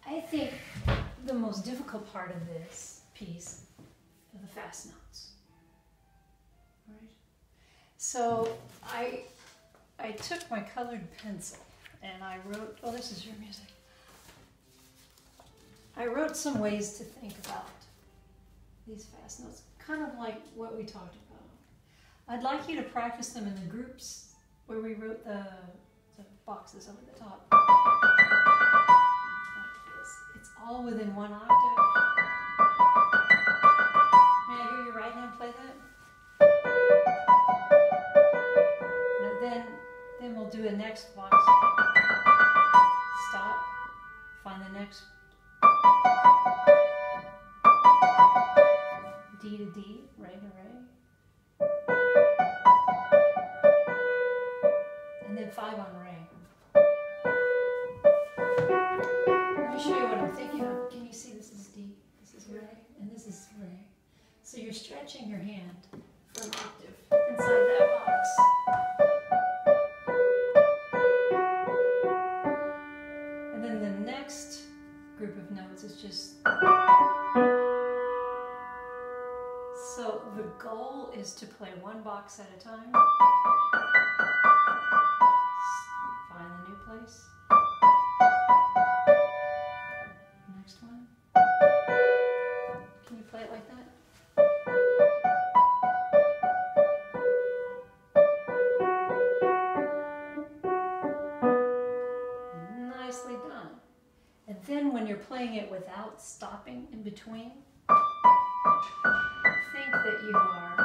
I think the most difficult part of this piece are the fast notes. Right? So I took my colored pencil and I wrote, oh, this is your music. I wrote some ways to think about these fast notes, kind of like what we talked about. I'd like you to practice them in the groups where we wrote the boxes over the top. It's all within one octave. May I hear your right hand play that? And then we'll do a next box. Stop. Find the next. D to D, Re to Re. And then 5 on Re. Let me show you what I'm thinking of. Can you see this is D, this is Re, and this is Re. So you're stretching your hand for an octave inside that box. And then the next group of notes is just... So the goal is to play one box at a time. Find the new place. Next one. Can you play it like that? Nicely done. And then when you're playing it without stopping in between, think that you are,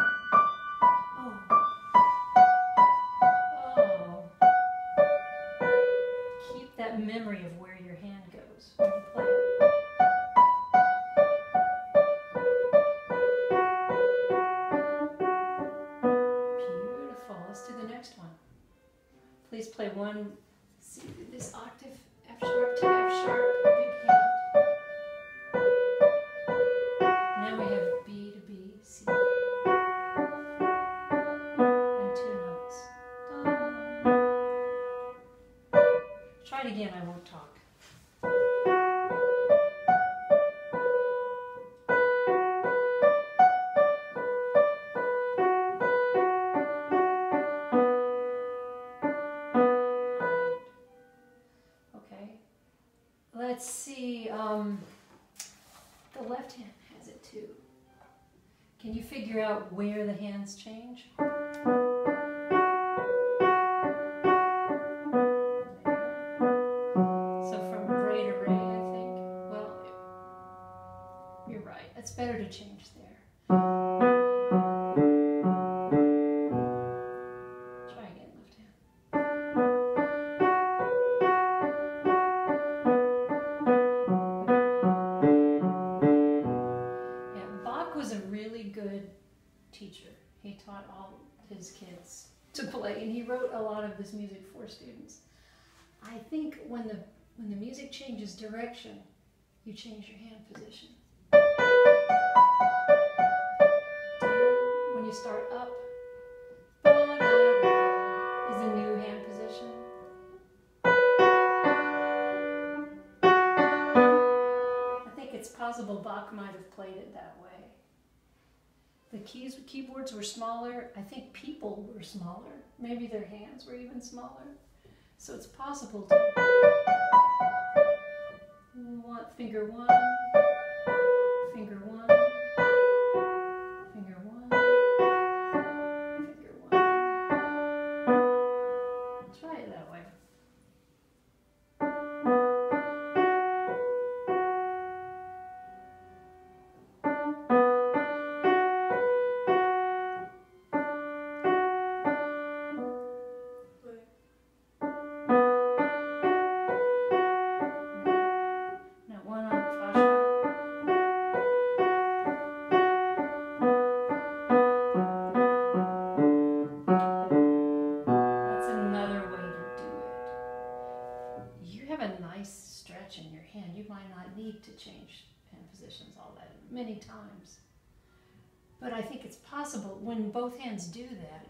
keep that memory of where your hand goes when you play it. Beautiful. Let's do the next one. Please play one, see this octave, F sharp to F sharp, big hand. Now we have B to B, C. And 2 notes. Da. Try it again, I won't talk. Okay. Let's see. The left hand has it too. Can you figure out where the hands change? So from Re to Re, I think. Well, you're right. It's better to change there. Try again, left hand. Yeah, Bach was a really good teacher. He taught all his kids to play, and he wrote a lot of this music for students. I think when the music changes direction, you change your hand position. When you start up, is a new hand position. I think it's possible Bach might have played it that way. The keyboards were smaller. I think people were smaller. Maybe their hands were even smaller. So it's possible to finger one, finger one, finger one, finger one. Try it that way. In your hand, you might not need to change hand positions all that many times. But I think it's possible when both hands do that,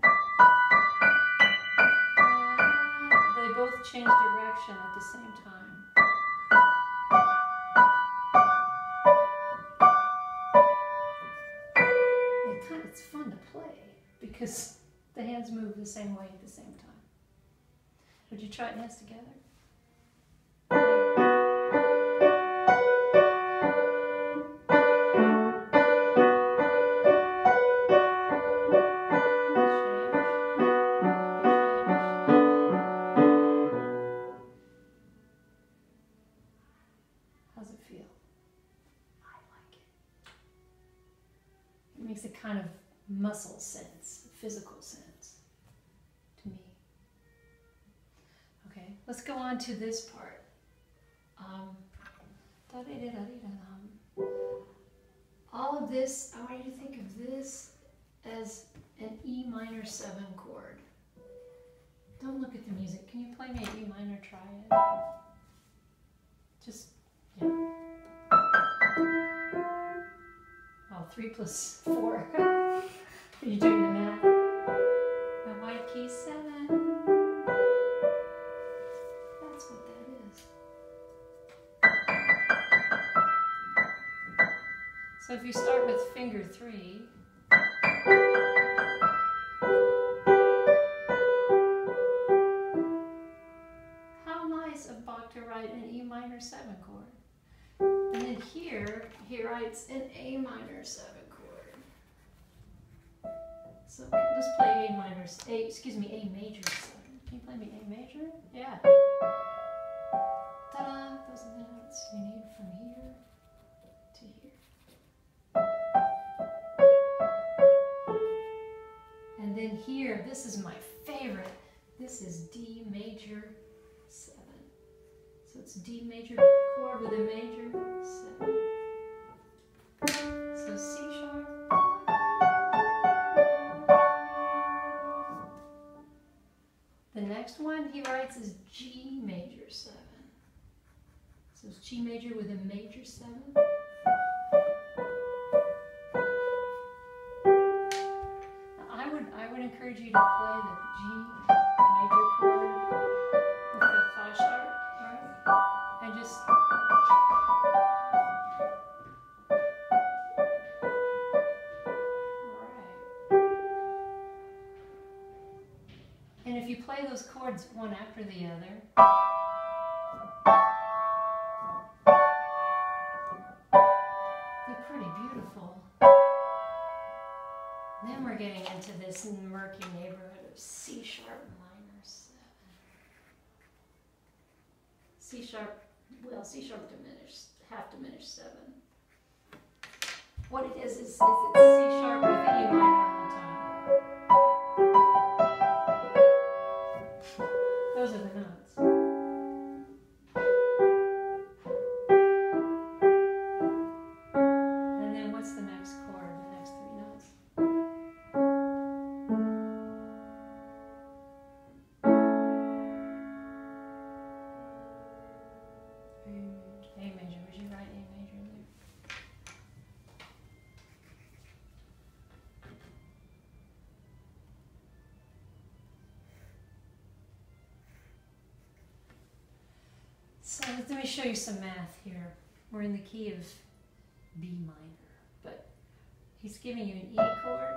they both change direction at the same time. because the hands move the same way at the same time. Would you try it hands together? How's it feel? I like it. It makes a kind of muscle sense, physical sense to me. Okay, let's go on to this part. All of this, I want you to think of this as an E minor 7 chord. Don't look at the music. Can you play me an E minor triad? Just, yeah. Oh, 3 plus 4. Are you doing the math? A white key 7. That's what that is. So if you start with finger 3, how nice of Bach to write an E minor 7 chord. And then here, he writes an A minor 7 chord. So let's play A major 7. Can you play me A major? Yeah. Ta-da! Those are the notes you need from here to here. And then here, this is my favorite. This is D major 7. So it's D major chord with a major 7. So C sharp. The next one he writes is G major 7. So it's G major with a major 7. I would encourage you to play the G major chord with the Fa sharp, right? And just and if you play those chords one after the other, they're pretty beautiful. Then we're getting into this murky neighborhood of C sharp minor 7. C sharp, well, C sharp diminished, half diminished 7. What it is it's C sharp with E minor on the top. Those are the notes. And then what's the next chord, the next 3 notes? A major. Would you write A major there? So let me show you some math here. We're in the key of B minor, but he's giving you an E chord,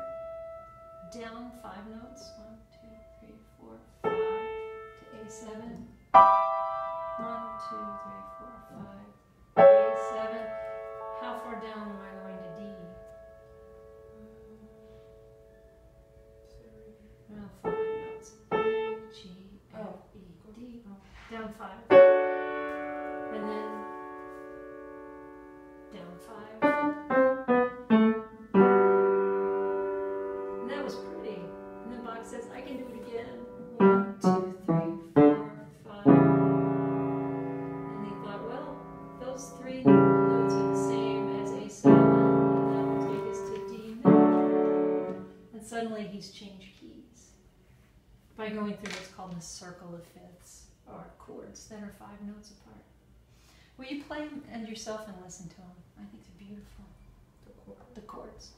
down 5 notes, 1, 2, 3, 4, 5, to A7. 1, 2, 3, 4, 5, A7. How far down am I going to D? Well, 5 notes. A, G, F, E, D. Down 5. And then down 5. And that was pretty. And then Bach says, I can do it again. 1, 2, 3, 4, 5. And he thought, well, those 3 notes are the same as A7. And that will take us to D major. And suddenly he's changed keys by going through what's called the circle of fifths, or chords that are 5 notes apart. Will you play them and yourself and listen to them? I think they're beautiful. The chords.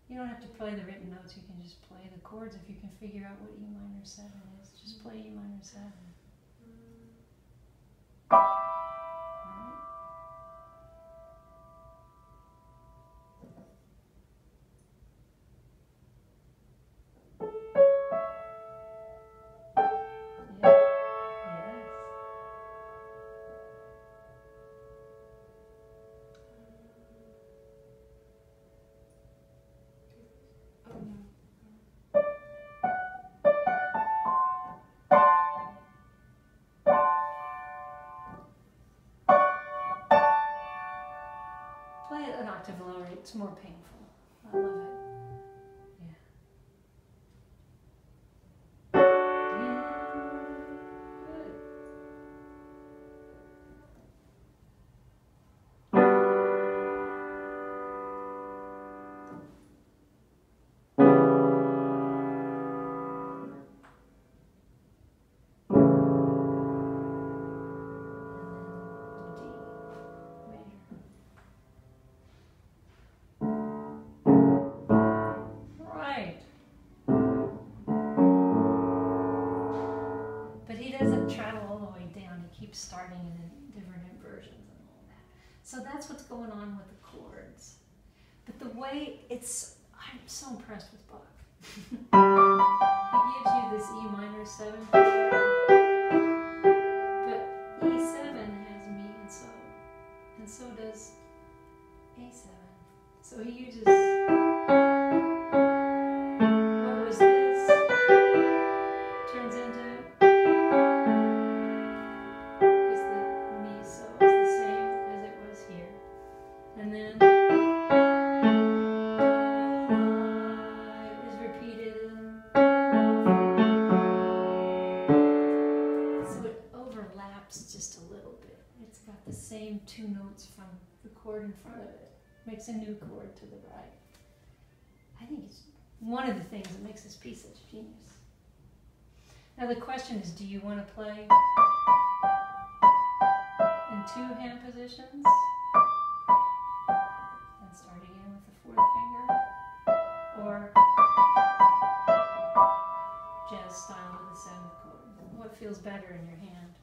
You don't have to play the written notes, you can just play the chords if you can figure out what E minor 7 is. Just play E minor 7. Alright? it's more painful. I love it. Starting in different inversions and all that. So that's what's going on with the chords. But the way I'm so impressed with Bach. He gives you this E minor 7 chord, but E7 has me and so does A7. So he uses, what was this? Turns into and then is repeated, so it overlaps just a little bit. It's got the same 2 notes from the chord in front of it. Makes a new chord to the right. I think it's one of the things that makes this piece such genius. Now the question is, do you want to play in 2 hand positions? Start again with the 4th finger, or jazz style with the 7th chord. What feels better in your hand?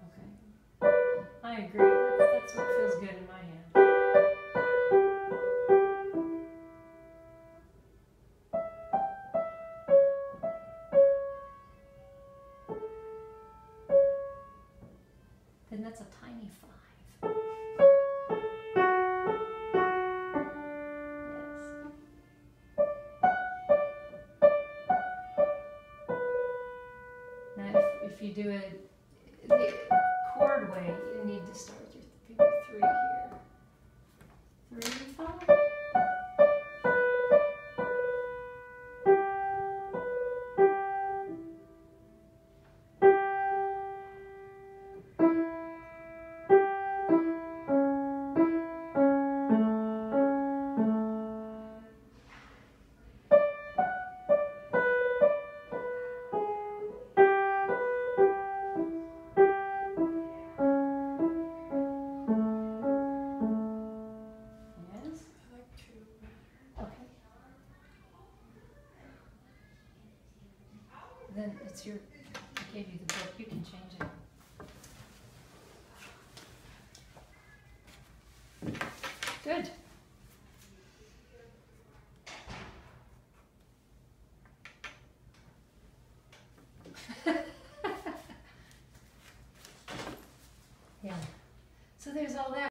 Okay. I agree. That's what feels good in my hand. Then that's a tiny 5. Yes. Now if you do it the chord way, you need to start with your finger 3 here. 3, 5. Then it's I gave you the book, you can change it. Good. Yeah. So there's all that.